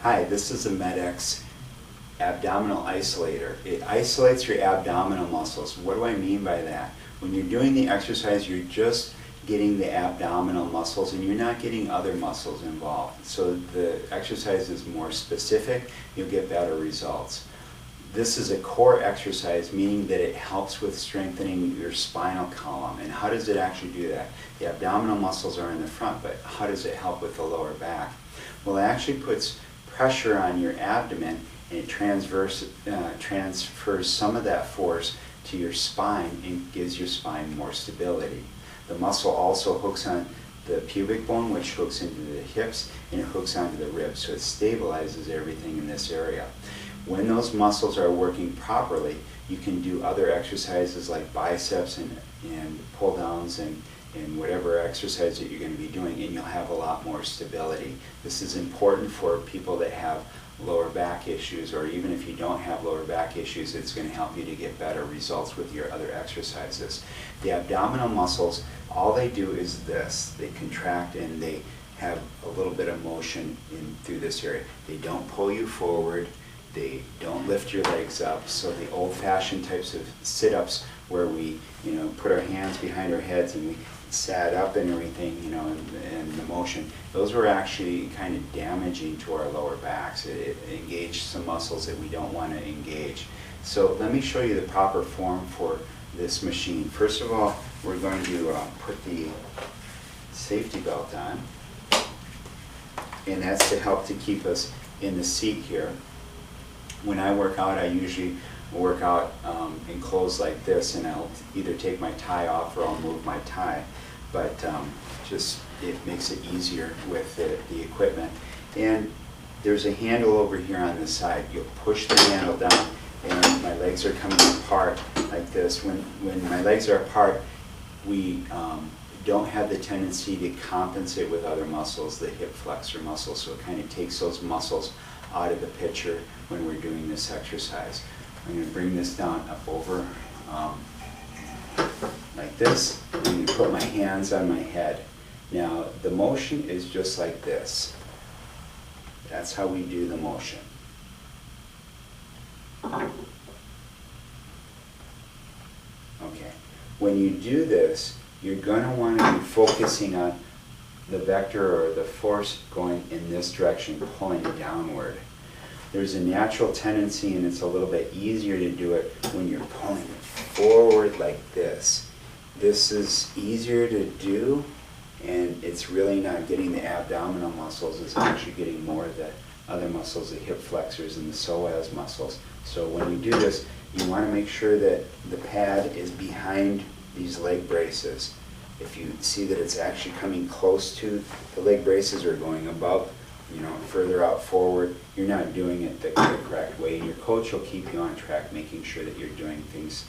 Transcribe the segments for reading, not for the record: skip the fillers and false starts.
Hi, this is a MedX abdominal isolator. It isolates your abdominal muscles. What do I mean by that? When you're doing the exercise, you're just getting the abdominal muscles and you're not getting other muscles involved. So the exercise is more specific, you'll get better results. This is a core exercise, meaning that it helps with strengthening your spinal column. And how does it actually do that? The abdominal muscles are in the front, but how does it help with the lower back? Well, it actually puts pressure on your abdomen, and it transfers some of that force to your spine and gives your spine more stability. The muscle also hooks on the pubic bone, which hooks into the hips, and it hooks onto the ribs, so it stabilizes everything in this area. When those muscles are working properly, you can do other exercises like biceps and pull downs and whatever exercise that you're going to be doing, and you'll have a lot more stability. This is important for people that have lower back issues, or even if you don't have lower back issues, it's going to help you to get better results with your other exercises. The abdominal muscles, all they do is this. They contract and they have a little bit of motion through this area. They don't pull you forward. They don't lift your legs up. So the old-fashioned types of sit-ups where we, put our hands behind our heads and we sat up and everything, and the motion, those were actually kind of damaging to our lower backs. It engaged some muscles that we don't want to engage. So let me show you the proper form for this machine. First of all, we're going to put the safety belt on, and that's to help to keep us in the seat here. When I work out, I usually work out in clothes like this, and I'll either take my tie off or I'll move my tie, but just it makes it easier with the equipment. And there's a handle over here on this side. You'll push the handle down and my legs are coming apart like this. When my legs are apart, we don't have the tendency to compensate with other muscles, the hip flexor muscle, so it kind of takes those muscles out of the picture when we're doing this exercise. I'm going to bring this down up over like this, and I'm going to put my hands on my head. Now the motion is just like this. That's how we do the motion. Okay. When you do this, you're going to want to be focusing on the vector or the force going in this direction, pulling downward. There's a natural tendency, and it's a little bit easier to do it when you're pulling forward like this. This is easier to do, and it's really not getting the abdominal muscles, it's actually getting more of the other muscles, the hip flexors and the psoas muscles. So when you do this, you want to make sure that the pad is behind these leg braces. If you see that it's actually coming close to the leg braces or going above, further out forward, you're not doing it the correct way. And your coach will keep you on track, making sure that you're doing things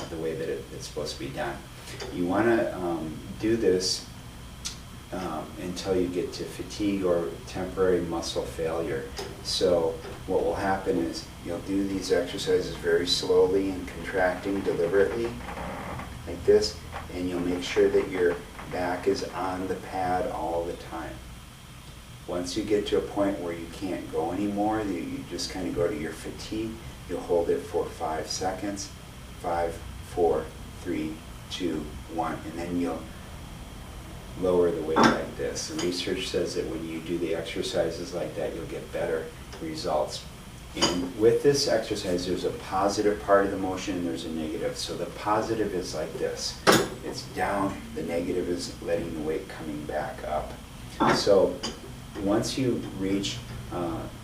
the way that it's supposed to be done. You want to do this until you get to fatigue or temporary muscle failure. So what will happen is you'll do these exercises very slowly and contracting deliberately like this, and you'll make sure that your back is on the pad all the time. Once you get to a point where you can't go anymore, you just kind of go to your fatigue, you'll hold it for 5 seconds, 5, 4, 3, 2, 1, and then you'll lower the weight like this. The research says that when you do the exercises like that, you'll get better results. And with this exercise, there's a positive part of the motion and there's a negative. So the positive is like this. It's down. The negative is letting the weight coming back up. So once you reach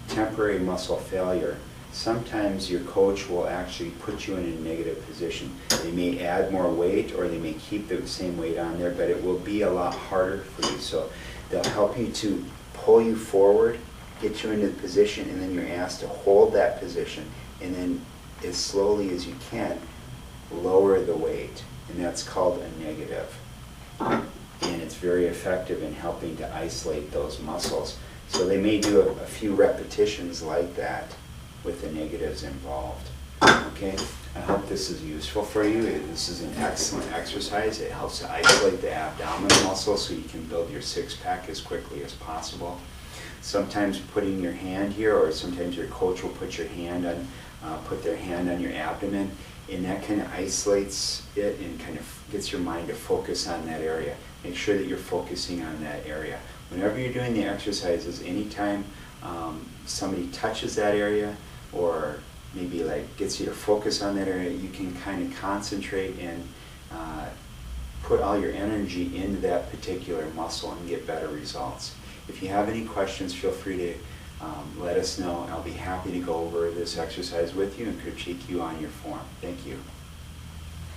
temporary muscle failure, sometimes your coach will actually put you in a negative position. They may add more weight or they may keep the same weight on there, but it will be a lot harder for you. So they'll help you to pull you forward, get you into the position, and then you're asked to hold that position, and then as slowly as you can, lower the weight, and that's called a negative. And it's very effective in helping to isolate those muscles. So they may do a few repetitions like that with the negatives involved. Okay, I hope this is useful for you. This is an excellent exercise. It helps to isolate the abdominal muscle so you can build your six-pack as quickly as possible. sometimes putting your hand here, or sometimes your coach will put their hand on your abdomen, and that kind of isolates it and kind of gets your mind to focus on that area. Make sure that you're focusing on that area. Whenever you're doing the exercises, anytime somebody touches that area, or maybe like gets you to focus on that area, you can kind of concentrate and put all your energy into that particular muscle and get better results. If you have any questions, feel free to let us know. I'll be happy to go over this exercise with you and critique you on your form. Thank you.